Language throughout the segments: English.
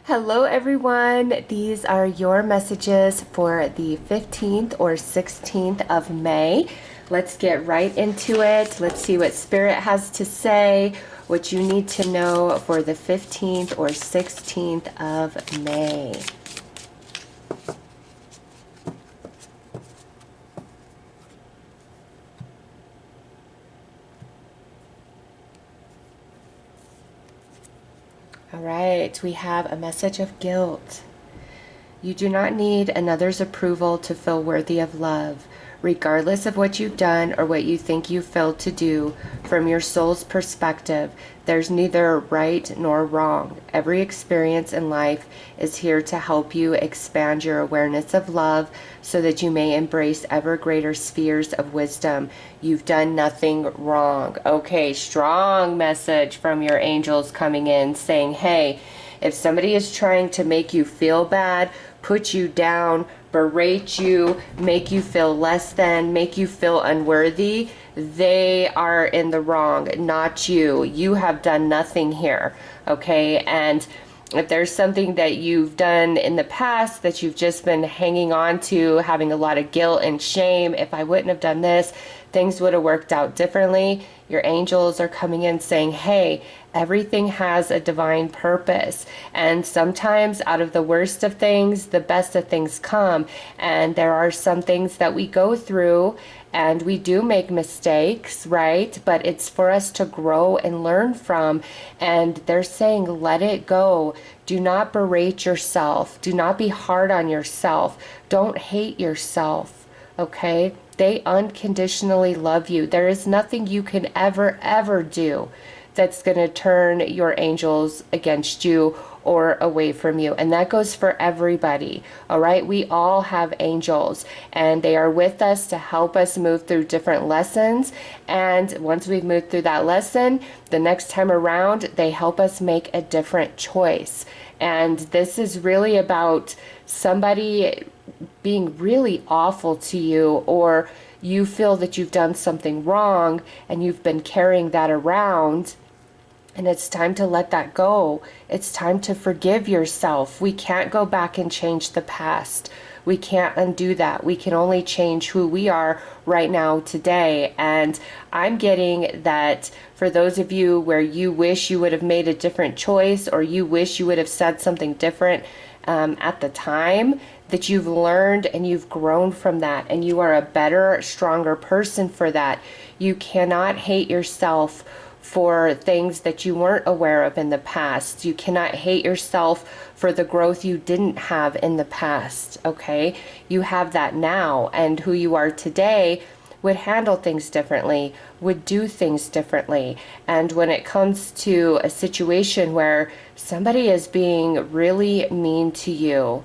Hello, everyone. These are your messages for the 15th or 16th of May. Let's get right into it. Let's see what Spirit has to say, what you need to know for the 15th or 16th of May. All right, we have a message of guilt. You do not need another's approval to feel worthy of love, regardless of what you've done or what you think you failed to do. From your soul's perspective, there's neither right nor wrong. Every experience in life is here to help you expand your awareness of love so that you may embrace ever greater spheres of wisdom. You've done nothing wrong. Okay, strong message from your angels coming in saying, hey, if somebody is trying to make you feel bad, put you down, berate you, make you feel less than, make you feel unworthy, they are in the wrong, not you. You have done nothing here, okay? And if there's something that you've done in the past that you've just been hanging on to, having a lot of guilt and shame, if I wouldn't have done this, things would have worked out differently. Your angels are coming in saying, hey, everything has a divine purpose. And sometimes out of the worst of things, the best of things come. And there are some things that we go through and we do make mistakes, right? But it's for us to grow and learn from. And they're saying, let it go. Do not berate yourself. Do not be hard on yourself. Don't hate yourself, okay? They unconditionally love you. There is nothing you can ever do that's going to turn your angels against you or away from you. And that goes for everybody. All right. We all have angels and they are with us to help us move through different lessons. And once we've moved through that lesson, the next time around, they help us make a different choice. And this is really about somebody being really awful to you, or you feel that you've done something wrong and you've been carrying that around. And it's time to let that go. It's time to forgive yourself. We can't go back and change the past. We can't undo that. We can only change who we are right now today. And I'm getting that for those of you where you wish you would have made a different choice or you wish you would have said something different at the time, that you've learned and you've grown from that and you are a better, stronger person for that. You cannot hate yourself for things that you weren't aware of in the past. You cannot hate yourself for the growth you didn't have in the past, okay? You have that now, and who you are today would handle things differently, would do things differently. And when it comes to a situation where somebody is being really mean to you,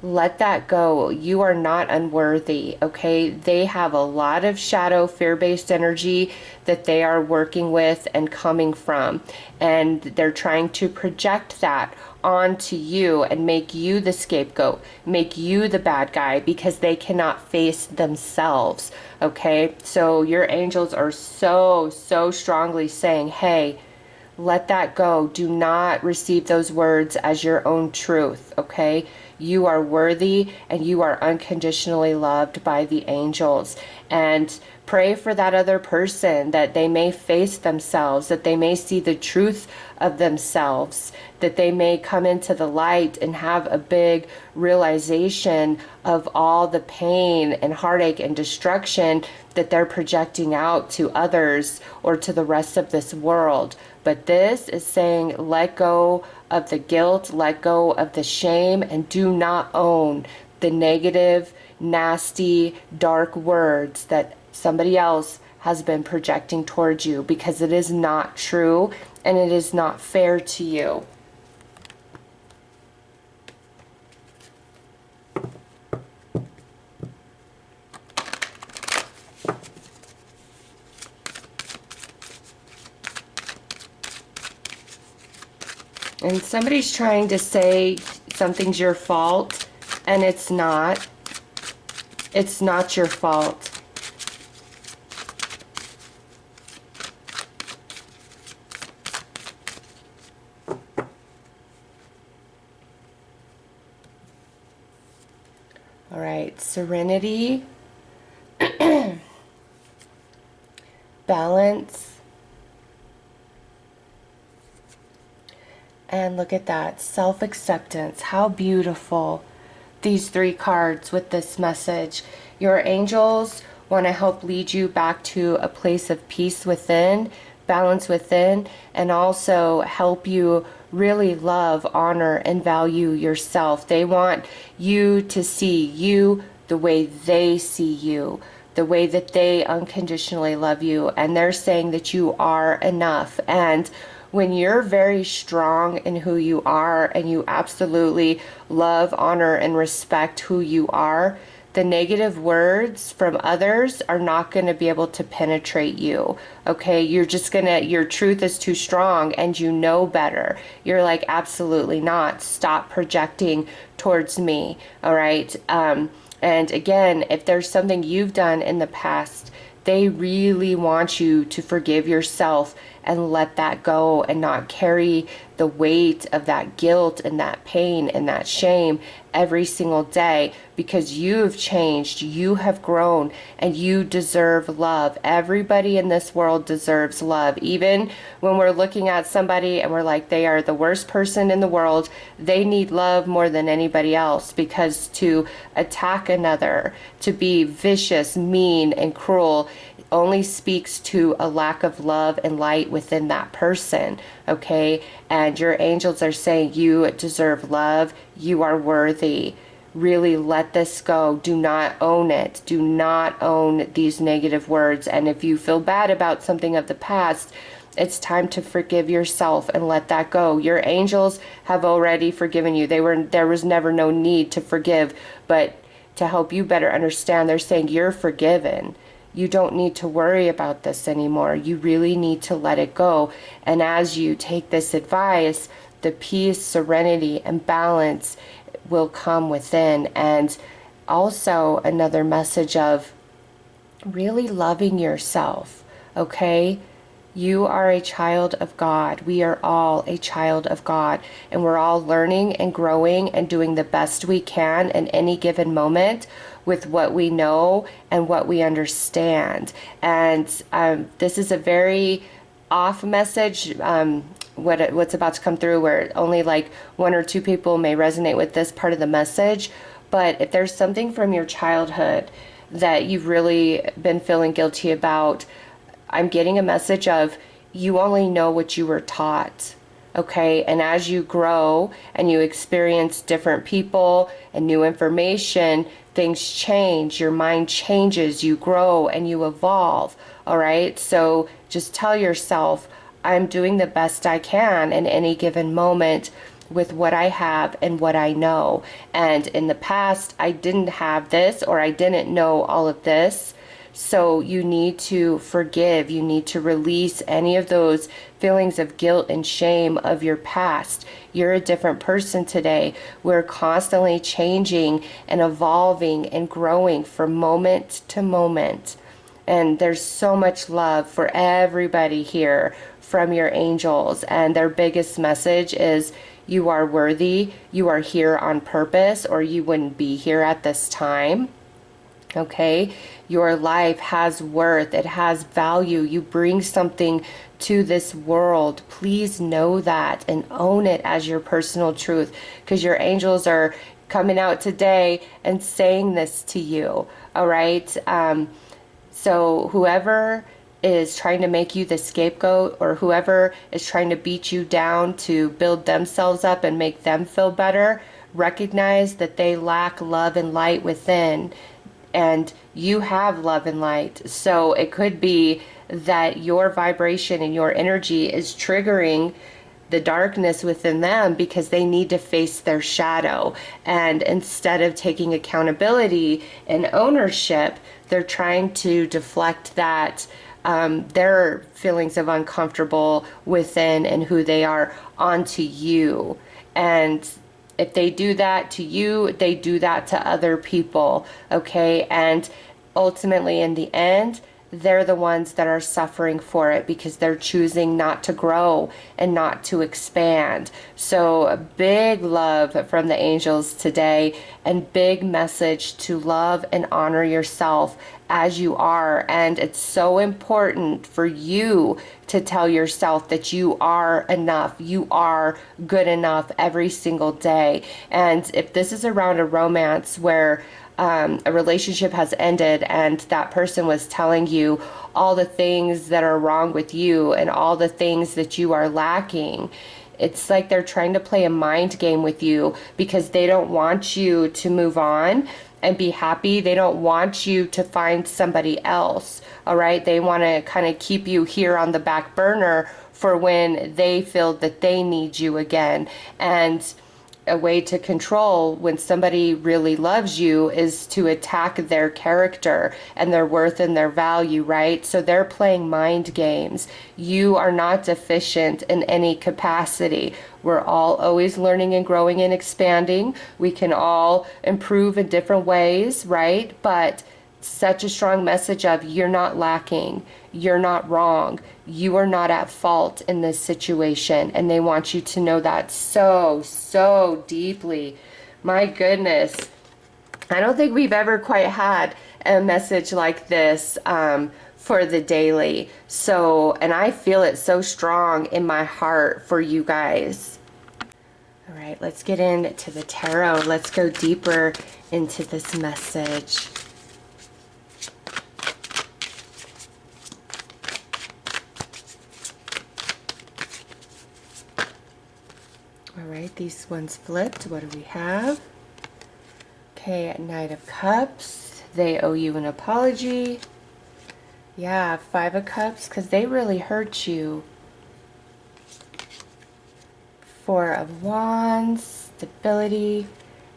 let that go. You are not unworthy, okay? They have a lot of shadow, fear-based energy that they are working with and coming from. And they're trying to project that onto you and make you the scapegoat, make you the bad guy because they cannot face themselves, okay? So your angels are so strongly saying, hey, let that go. Do not receive those words as your own truth, okay? You are worthy and you are unconditionally loved by the angels. And pray for that other person that they may face themselves, that they may see the truth of themselves, that they may come into the light and have a big realization of all the pain and heartache and destruction that they're projecting out to others or to the rest of this world. But this is saying, let go of the guilt, let go of the shame, and do not own the negative, nasty, dark words that somebody else has been projecting towards you, because it is not true and it is not fair to you. And somebody's trying to say something's your fault, and it's not. It's not your fault. All right, serenity, balance, and look at that, self-acceptance. How beautiful, these three cards with this message. Your angels want to help lead you back to a place of peace within, balance within, and also help you really love, honor, and value yourself. They want you to see you the way they see you, the way that they unconditionally love you. And they're saying that you are enough. And when you're very strong in who you are and you absolutely love, honor, and respect who you are, the negative words from others are not going to be able to penetrate you. Okay, you're just gonna, your truth is too strong and you know better. You're like, absolutely not. Stop projecting towards me. All right. And again, if there's something you've done in the past, they really want you to forgive yourself and let that go and not carry the weight of that guilt and that pain and that shame every single day, because you've changed, you have grown, and you deserve love. Everybody in this world deserves love. Even when we're looking at somebody and we're like, they are the worst person in the world, they need love more than anybody else, because to attack another, to be vicious, mean, and cruel only speaks to a lack of love and light within that person. Okay, and your angels are saying you deserve love, you are worthy. Really let this go. Do not own it. Do not own these negative words. And if you feel bad about something of the past, it's time to forgive yourself and let that go. Your angels have already forgiven you. There was never no need to forgive, but to help you better understand, they're saying you're forgiven. You don't need to worry about this anymore. You really need to let it go. And as you take this advice, the peace, serenity, and balance will come within. And also another message of really loving yourself, okay? You are a child of God. We are all a child of God, and we're all learning and growing and doing the best we can in any given moment with what we know and what we understand. And this is a very off message, what's about to come through, where only like one or two people may resonate with this part of the message. But if there's something from your childhood that you've really been feeling guilty about, I'm getting a message of you only know what you were taught. Okay, and as you grow and you experience different people and new information, things change, your mind changes, you grow and you evolve. All right, so just tell yourself, I'm doing the best I can in any given moment with what I have and what I know. And in the past, I didn't have this, or I didn't know all of this. So you need to forgive. You need to release any of those feelings of guilt and shame of your past. You're a different person today. We're constantly changing and evolving and growing from moment to moment. And there's so much love for everybody here from your angels. And their biggest message is you are worthy. You are here on purpose, or you wouldn't be here at this time. Okay, your life has worth, it has value, you bring something to this world. Please know that and own it as your personal truth, because your angels are coming out today and saying this to you. All right, so whoever is trying to make you the scapegoat, or whoever is trying to beat you down to build themselves up and make them feel better, recognize that they lack love and light within. And you have love and light. So it could be that your vibration and your energy is triggering the darkness within them, because they need to face their shadow. And instead of taking accountability and ownership, they're trying to deflect that, their feelings of uncomfortable within and who they are, onto you. And if they do that to you, they do that to other people, okay? And ultimately, in the end, they're the ones that are suffering for it because they're choosing not to grow and not to expand. So big love from the angels today, and big message to love and honor yourself as you are. And it's so important for you to tell yourself that you are enough, you are good enough every single day. And if this is around a romance where a relationship has ended and that person was telling you all the things that are wrong with you and all the things that you are lacking, it's like they're trying to play a mind game with you because they don't want you to move on and be happy. They don't want you to find somebody else. All right. They want to kind of keep you here on the back burner for when they feel that they need you again. And a way to control when somebody really loves you is to attack their character and their worth and their value, right? So they're playing mind games. You are not deficient in any capacity. We're all always learning and growing and expanding. We can all improve in different ways, right? But such a strong message of you're not lacking, you're not wrong, you are not at fault in this situation, and they want you to know that so deeply. My goodness, I don't think we've ever quite had a message like this for the daily. So, and I feel it so strong in my heart for you guys. All right, let's get into the tarot. Let's go deeper into this message. All right, these ones flipped. What do we have? Okay, Knight of Cups. They owe you an apology. Yeah, Five of Cups, because they really hurt you. Four of Wands, stability,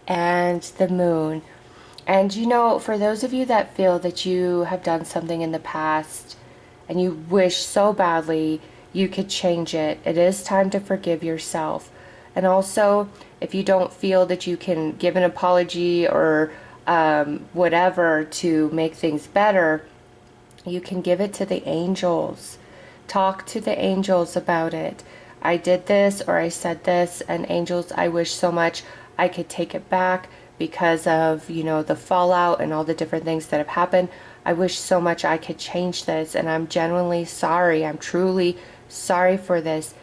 and the Moon. And you know, for those of you that feel that you have done something in the past and you wish so badly you could change it, it is time to forgive yourself. And also, if you don't feel that you can give an apology or whatever to make things better, you can give it to the angels. Talk to the angels about it. I did this or I said this, and angels, I wish so much I could take it back because of, you know, the fallout and all the different things that have happened. I wish so much I could change this, and I'm genuinely sorry. I'm truly sorry for this.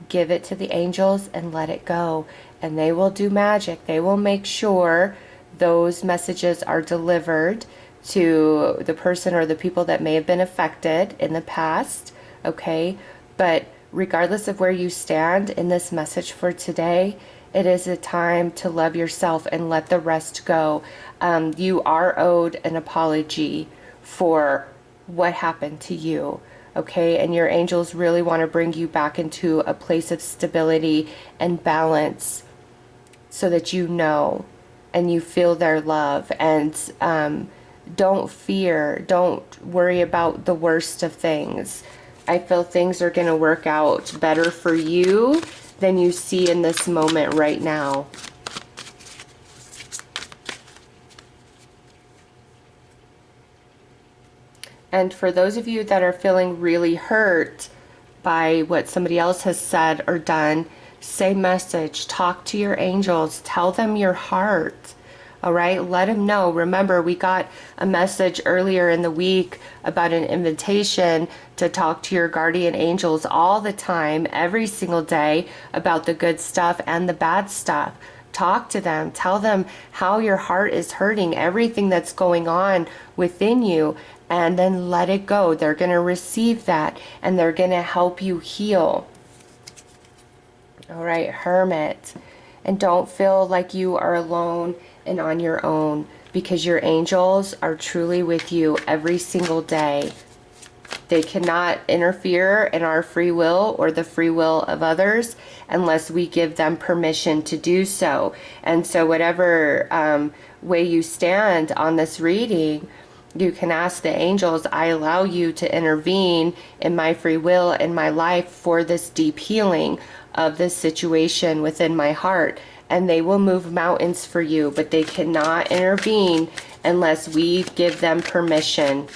Give it to the angels and let it go, and they will do magic. They will make sure those messages are delivered to the person or the people that may have been affected in the past, okay? But regardless of where you stand in this message for today, it is a time to love yourself and let the rest go. You are owed an apology for what happened to you. Okay, and your angels really want to bring you back into a place of stability and balance so that you know and you feel their love. And don't fear, don't worry about the worst of things. I feel things are going to work out better for you than you see in this moment right now. And for those of you that are feeling really hurt by what somebody else has said or done, same message. Talk to your angels. Tell them your heart. All right? Let them know. Remember, we got a message earlier in the week about an invitation to talk to your guardian angels all the time, every single day, about the good stuff and the bad stuff. Talk to them. Tell them how your heart is hurting, everything that's going on within you, and then let it go. They're going to receive that, and they're going to help you heal. All right, Hermit. And don't feel like you are alone and on your own, because your angels are truly with you every single day. They cannot interfere in our free will or the free will of others unless we give them permission to do so. And so whatever way you stand on this reading, you can ask the angels, I allow you to intervene in my free will in my life for this deep healing of this situation within my heart. And they will move mountains for you, but they cannot intervene unless we give them permission.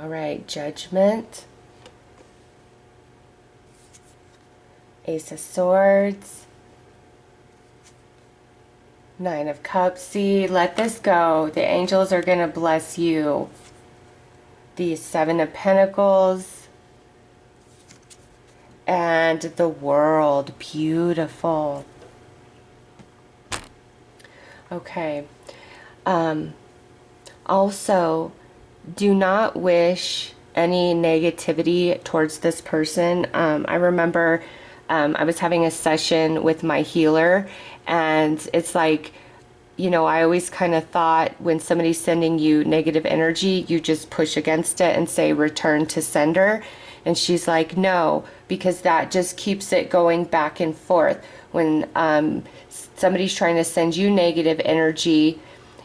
All right, Judgment, Ace of Swords, Nine of Cups. See, let this go. The angels are going to bless you. The Seven of Pentacles and the World. Beautiful. Okay. Also, do not wish any negativity towards this person. I remember I was having a session with my healer, and it's like, you know, I always kind of thought when somebody's sending you negative energy, you just push against it and say return to sender. And she's like, no, because that just keeps it going back and forth. When somebody's trying to send you negative energy,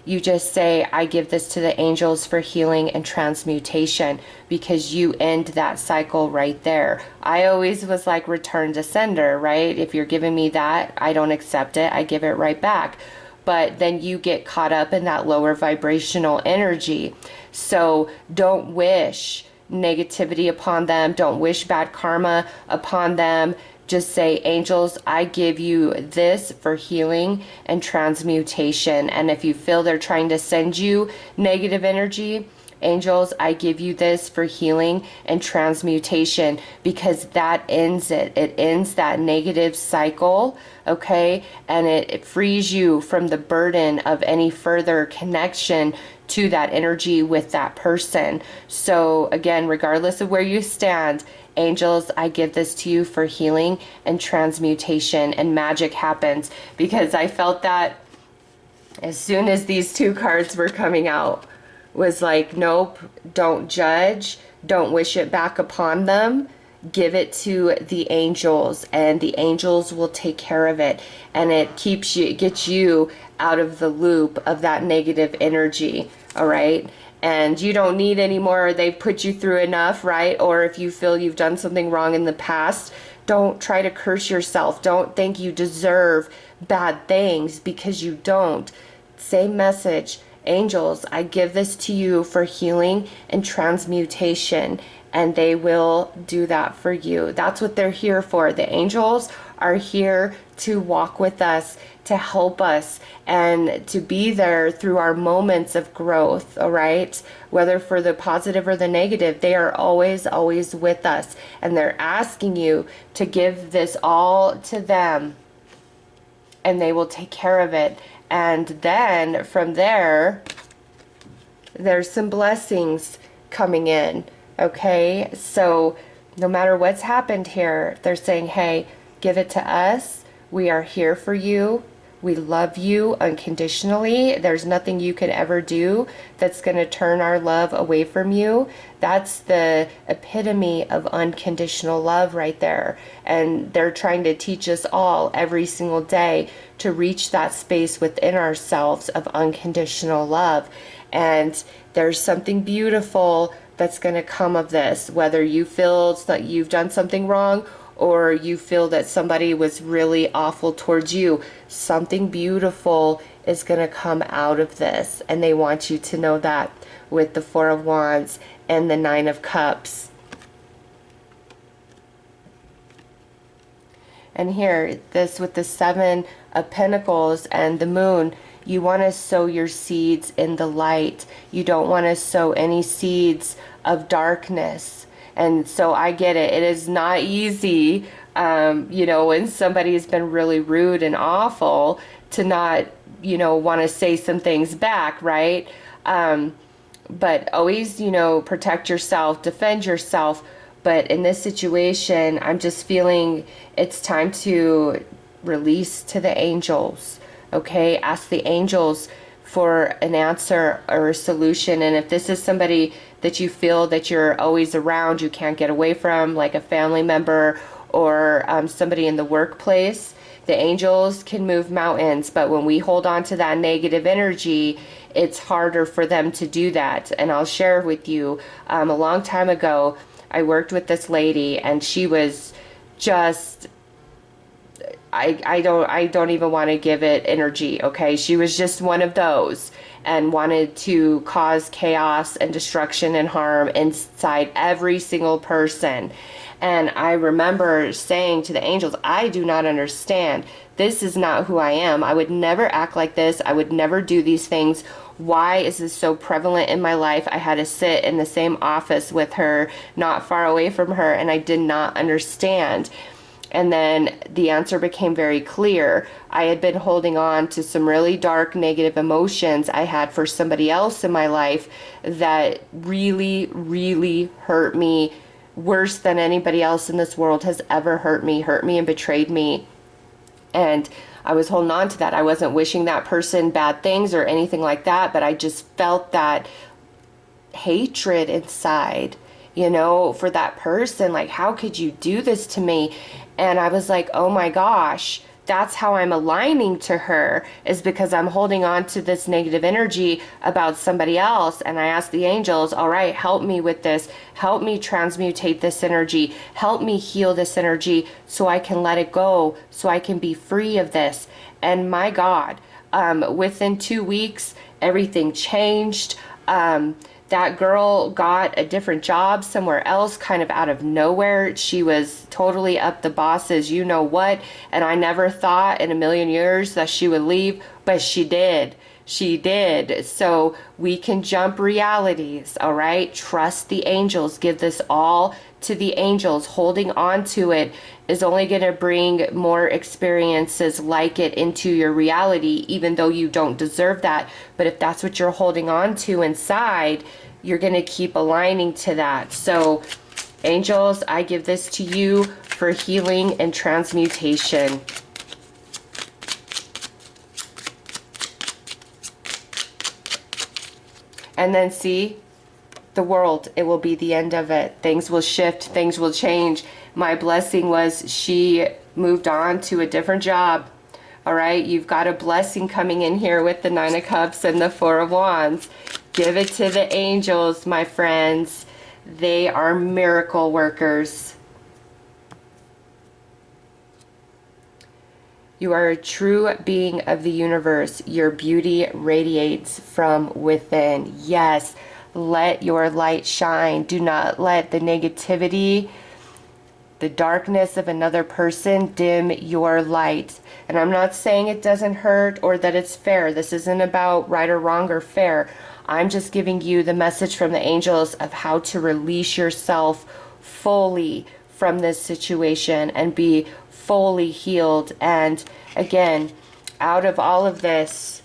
you just say, I give this to the angels for healing and transmutation, because you end that cycle right there. I always was like, return to sender, right? If you're giving me that, I don't accept it, I give it right back. But then you get caught up in that lower vibrational energy. So don't wish negativity upon them. Don't wish bad karma upon them. Just say, angels, I give you this for healing and transmutation. And if you feel they're trying to send you negative energy, angels, I give you this for healing and transmutation, because that ends it. It ends that negative cycle, okay? And it frees you from the burden of any further connection to that energy with that person. So again, regardless of where you stand, angels, I give this to you for healing and transmutation, and magic happens. Because I felt that as soon as these two cards were coming out, was like, nope, don't judge, don't wish it back upon them, give it to the angels, and the angels will take care of it. And it keeps you, it gets you out of the loop of that negative energy. All right. And you don't need any more. They've put you through enough, right? Or if you feel you've done something wrong in the past, don't try to curse yourself. Don't think you deserve bad things, because you don't. Same message. Angels, I give this to you for healing and transmutation, and they will do that for you. That's what they're here for. The angels are here to walk with us, to help us, and to be there through our moments of growth, all right? Whether for the positive or the negative, they are always, always with us. And they're asking you to give this all to them, and they will take care of it. And then from there, there's some blessings coming in, okay? So no matter what's happened here, they're saying, hey, give it to us. We are here for you. We love you unconditionally. There's nothing you can ever do that's going to turn our love away from you. That's the epitome of unconditional love right there. And they're trying to teach us all every single day to reach that space within ourselves of unconditional love. And there's something beautiful that's going to come of this, whether you feel that you've done something wrong or you feel that somebody was really awful towards you. Something beautiful is going to come out of this, and they want you to know that, with the Four of Wands and the Nine of Cups. And here, this with the Seven of Pentacles and the Moon, you want to sow your seeds in the light. You don't want to sow any seeds of darkness. And so I get it. It is not easy, you know, when somebody's been really rude and awful, to not, you know, want to say some things back, right? But always, you know, protect yourself, defend yourself. But in this situation, I'm just feeling it's time to release to the angels, okay? Ask the angels for an answer or a solution. And if this is somebody that you feel that you're always around, you can't get away from, like a family member or somebody in the workplace, the angels can move mountains. But when we hold on to that negative energy, it's harder for them to do that. And I'll share with you, a long time ago, I worked with this lady, and she was just, I don't even want to give it energy, okay? She was just one of those and wanted to cause chaos and destruction and harm inside every single person. And I remember saying to the angels, I do not understand. This is not who I am. I would never act like this. I would never do these things. Why is this so prevalent in my life? I had to sit in the same office with her, not far away from her, and I did not understand. And then the answer became very clear. I had been holding on to some really dark negative emotions I had for somebody else in my life that really, really hurt me worse than anybody else in this world has ever hurt me and betrayed me. And I was holding on to that. I wasn't wishing that person bad things or anything like that, but I just felt that hatred inside, you know, for that person. Like, how could you do this to me? And I was like, oh my gosh, that's how I'm aligning to her, is because I'm holding on to this negative energy about somebody else. And I asked the angels, all right, help me with this. Help me transmutate this energy. Help me heal this energy so I can let it go, so I can be free of this. And my God, within 2 weeks, everything changed. That girl got a different job somewhere else, kind of out of nowhere. She was totally up the boss's you know what, and I never thought in a million years that she would leave, but she did. She did. So we can jump realities, all right? Trust the angels. Give this all to the angels. Holding on to it is only going to bring more experiences like it into your reality, even though you don't deserve that. But if that's what you're holding on to inside, you're going to keep aligning to that. So angels, I give this to you for healing and transmutation. And then see, the world, it will be the end of it. Things will shift, things will change. My blessing was she moved on to a different job. All right, you've got a blessing coming in here with the Nine of Cups and the Four of Wands. Give it to the angels, my friends. They are miracle workers. You are a true being of the universe. Your beauty radiates from within. Yes, let your light shine. Do not let the negativity, the darkness of another person dim your light. And I'm not saying it doesn't hurt or that it's fair. This isn't about right or wrong or fair. I'm just giving you the message from the angels of how to release yourself fully from this situation and be fully healed. And again, out of all of this,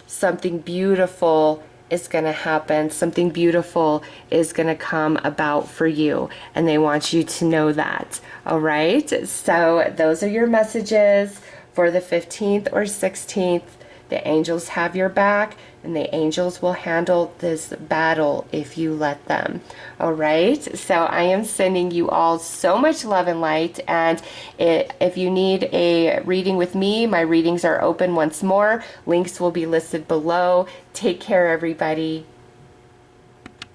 something beautiful is going to happen. Something beautiful is going to come about for you. And they want you to know that. All right. So those are your messages for the 15th or 16th. The angels have your back, and the angels will handle this battle if you let them. All right. So I am sending you all so much love and light. And if you need a reading with me, my readings are open once more. Links will be listed below. Take care, everybody.